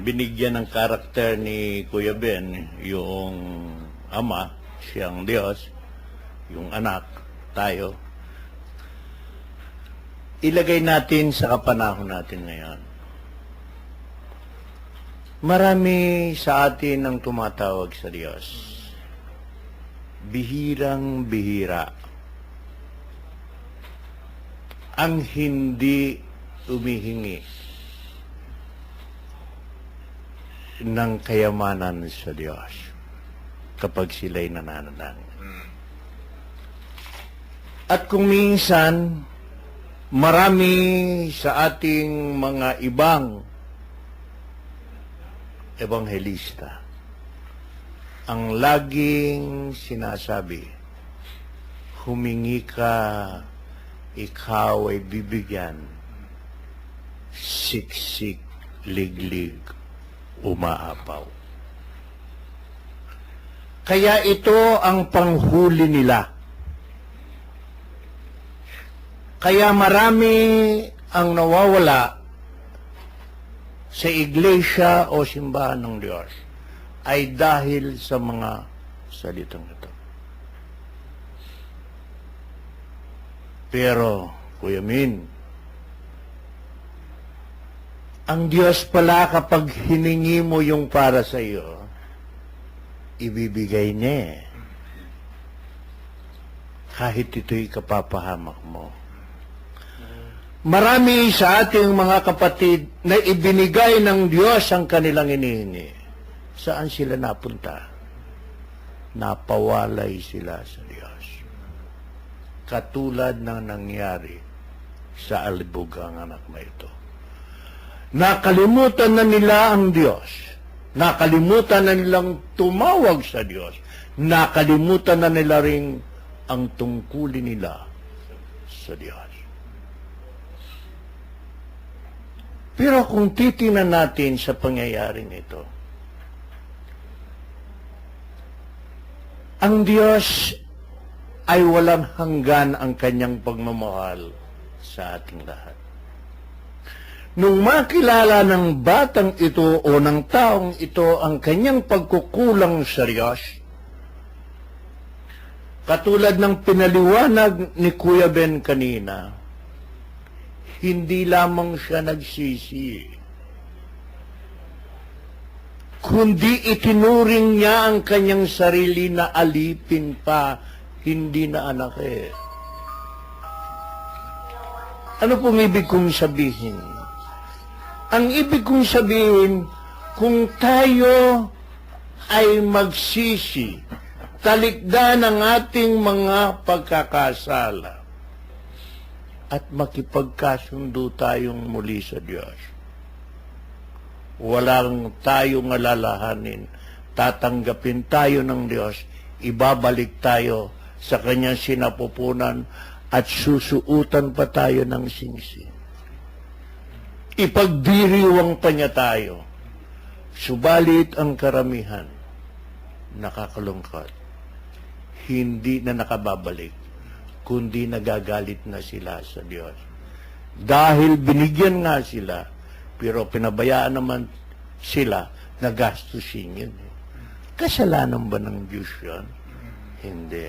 binigyan ng karakter ni Kuya Ben, yung ama, siyang Diyos, yung anak, tayo. Ilagay natin sa kapanahon natin ngayon. Marami sa atin ang tumatawag sa Diyos. Bihirang bihira ang hindi umihingi ng kayamanan sa Diyos kapag sila'y nananalangin. At kung minsan, marami sa ating mga ibang ebanghelista ang laging sinasabi, humingi ka, ikaw ay bibigyan, siksik, liglig, umaapaw. Kaya ito ang panghuli nila. Kaya marami ang nawawala sa iglesia o simbahan ng Diyos ay dahil sa mga salitang ito. Pero, Kuya Min, ang Diyos pala kapag hiningi mo yung para sa iyo, ibibigay niya eh. Kahit ito'y kapapahamak mo. Marami sa ating mga kapatid na ibinigay ng Diyos ang kanilang inihingi. Saan sila napunta? Napawalay sila sa Diyos. Katulad ng nangyari sa alibugang anak na ito. Nakalimutan na nila ang Diyos. Nakalimutan na nilang tumawag sa Diyos. Nakalimutan na nila ring ang tungkulin nila sa Diyos. Pero kung titingnan natin sa pangyayaring ito, ang Diyos ay walang hanggan ang kanyang pagmamahal sa ating lahat. Nung makilala ng batang ito o ng taong ito ang kanyang pagkukulang sa Diyos, katulad ng pinaliwanag ni Kuya Ben kanina, hindi lamang siya nagsisi, kundi itinuring niya ang kanyang sarili na alipin pa, hindi na anak eh. Ano pong ibig kong sabihin? Ang ibig kong sabihin, kung tayo ay magsisi, talikdan ang ating mga pagkakasala, at makipagkasundo tayong muli sa Diyos, walang tayong alalahanin, tatanggapin tayo ng Diyos, ibabalik tayo sa kanyang sinapupunan at susuutan pa tayo ng singsing. Ipagdiriwang pa niya tayo. Subalit ang karamihan, nakakalungkot, hindi na nakababalik, kundi nagagalit na sila sa Diyos. Dahil binigyan nga sila, pero pinabayaan naman sila na gastusin yun. Kasalanan ba ng Diyos yun? Hindi.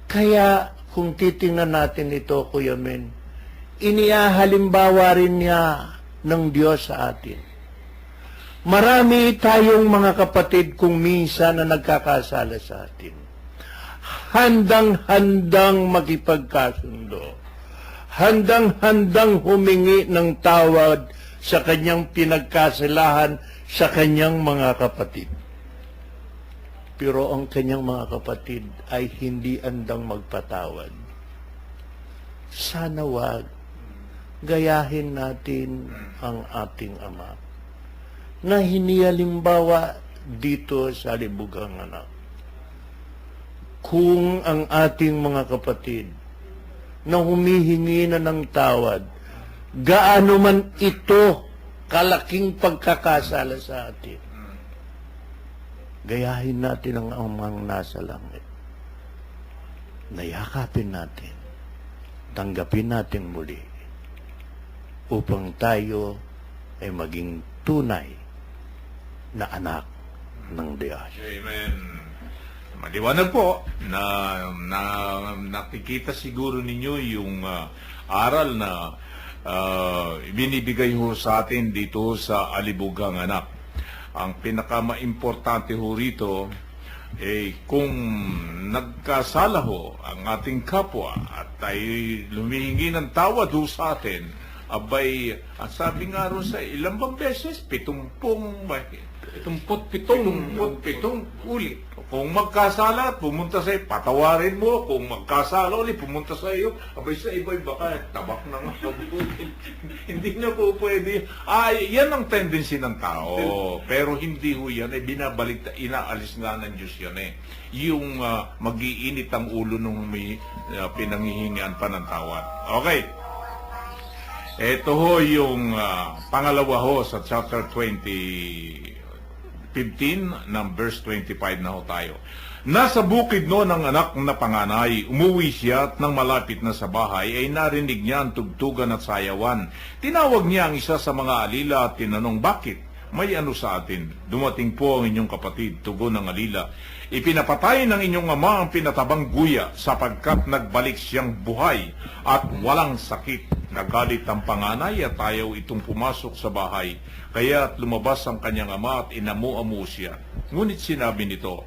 Kaya kung titingnan natin ito, Kuya Men, inihahalimbawa rin niya ng Diyos sa atin. Marami tayong mga kapatid kung minsan na nagkakasala sa atin. Handang-handang makipagkasundo. Handang-handang humingi ng tawad sa kanyang pinagkasalahan sa kanyang mga kapatid. Pero ang kanyang mga kapatid ay hindi andang magpatawad. Sana wag. Gayahin natin ang ating Ama na hinihalimbawa dito sa libugang anak. Kung ang ating mga kapatid na humihingi na ng tawad, gaano man ito kalaking pagkakasala sa atin, gayahin natin ang Amang nasa langit. Nayakapin natin, tanggapin natin muli, upang tayo ay maging tunay na anak ng Diyos. Amen. Maliwanag po na, nakikita siguro ninyo yung aral na binibigay ho sa atin dito sa Alibugang Anak. Ang pinakamaimportante ho rito kung nagkasala ho ang ating kapwa at ay lumihingi ng tawad ho sa atin, abay, ang sabi nga ro sa ilang bang beses, 77 ulit. Kung magkasala, pumunta sa iyo, patawarin mo. Kung magkasala ulit, pumunta sa iyo, abay sa iba'y baka tabak na nga. Hindi na po pwede. Yan ang tendency ng tao. Pero hindi ho yan, binabalik, inaalis nga ng Diyos yan yung mag-iinit ang ulo nung may pinanghihingian pa ng tawad. Okay. Ito ho yung pangalawa ho sa chapter 15 ng verse 25 na ho tayo. Nasa bukid noon ang anak na panganay, umuwi siya at nang malapit na sa bahay ay narinig niya ang tugtugan at sayawan. Tinawag niya ang isa sa mga alila at tinanong, bakit? May ano sa atin? Dumating po ang inyong kapatid, tugon ng alila. Ipinapatay ng inyong ama ang pinatabang guya sapagkat nagbalik siyang buhay at walang sakit. Nagalit ang panganay at ayaw itong pumasok sa bahay. Kaya lumabas ang kanyang ama at inamu-amu siya. Ngunit sinabi nito,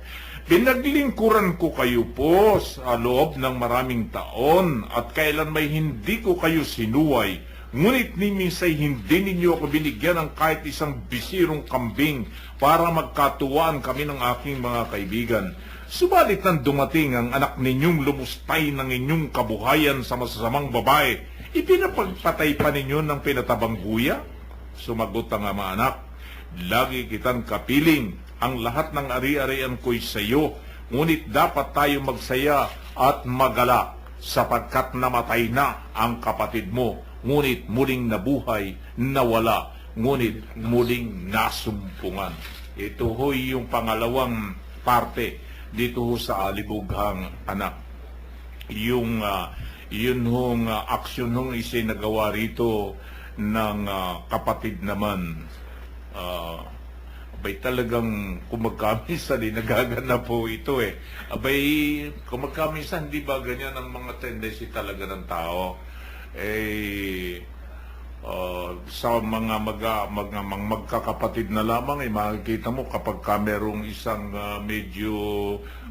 pinaglingkuran ko kayo po sa loob ng maraming taon at kailan may hindi ko kayo sinuway. Ngunit ni minsay hindi ninyo ako binigyan ng kahit isang bisirong kambing para magkatuwaan kami ng aking mga kaibigan. Subalit nang dumating ang anak ninyong lumustay ng inyong kabuhayan sa masasamang babae, ipinapagpatay pa ninyo ng pinatabang guya? Sumagot ang ama, anak, lagi kitang kapiling, ang lahat ng ari-arian ko'y sa iyo, ngunit dapat tayo magsaya at magala, sapagkat namatay na ang kapatid mo, ngunit muling nabuhay, nawala, ngunit muling nasumpungan. Ito ho'y yung pangalawang parte dito ho sa Alibughang Anak. Yung yun hong aksyon hong isinagawa rito ng kapatid naman. Abay talagang kumagkaminsan nagaganap po ito Abay kumagkaminsan hindi ba ganyan ang mga tendency talaga ng tao? Sa mga magkakapatid na lamang makikita mo kapag merong isang medyo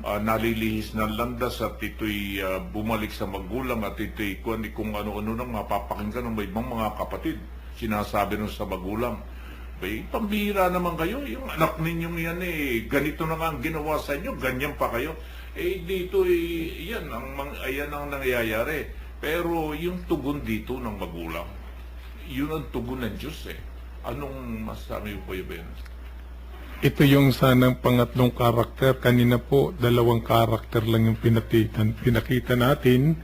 nalilihis na landas at ito'y bumalik sa magulang at ito'y kung ano-ano nang mapapakinggan ng ibang mga kapatid sinasabi nun sa magulang, pambihira naman kayo, yung anak ninyong yan ganito na nga ang ginawa sa inyo, ganyan pa kayo, dito yan ang nangyayari. Pero yung tugon dito ng magulang, yun ang tugon ng Diyos Anong masasabi po yun? Ito yung sanang pangatlong karakter. Kanina po, dalawang karakter lang yung pinakita natin.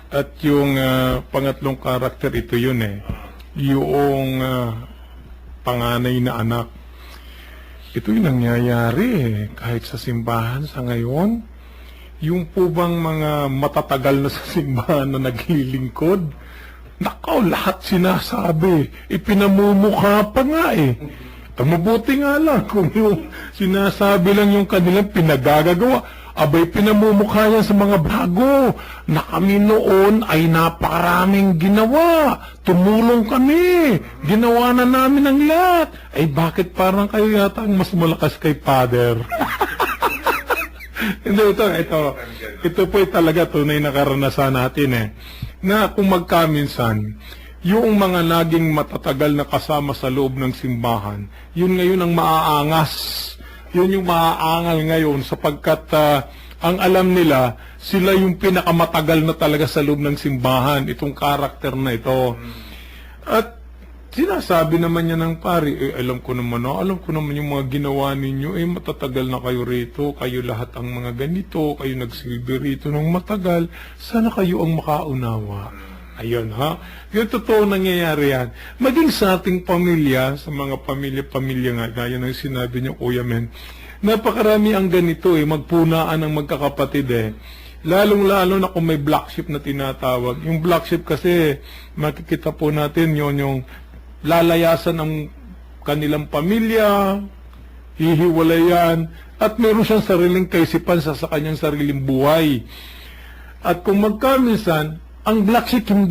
At yung pangatlong karakter, ito yun Yung panganay na anak. Ito yung nangyayari kahit sa simbahan sa ngayon. Yung po bang mga matatagal na sa simbahan na naglilingkod, nakaw, lahat sinasabi. Ipinamumukha pa nga Mabuti nga lang kung yung sinasabi lang yung kanilang pinagagagawa. Abay, pinamumukha yan sa mga bago na kami noon ay napakaraming ginawa. Tumulong kami. Ginawa na namin ang lahat. Ay, bakit parang kayo yata ang mas malakas kay Father? Hindi, ito po talaga tunay na karanasan natin na kung magkaminsan, yung mga laging matatagal na kasama sa loob ng simbahan, yun ngayon ang maaangas. Yun yung maaangal ngayon sapagkat ang alam nila, sila yung pinakamatagal na talaga sa loob ng simbahan, itong karakter na ito. At sinasabi naman niya ng pari, alam ko naman yung mga ginawa ninyo, matatagal na kayo rito, kayo lahat ang mga ganito, kayo nagsilbi rito ng matagal, sana kayo ang makaunawa. Ayun yung totoo nangyayari yan. Maging sa ating pamilya, sa mga pamilya nga, gaya ng sinabi niyo, Kuya Men, napakarami ang ganito magpunaan ng magkakapatid Lalong-lalo na kung may black sheep na tinatawag. Yung black sheep kasi, makikita po natin yung lalayasan ng kanilang pamilya, hihiwalayan, at meron siyang sariling kaisipan sa kanyang sariling buhay. At kung magkaminsan, ang black sheep hindi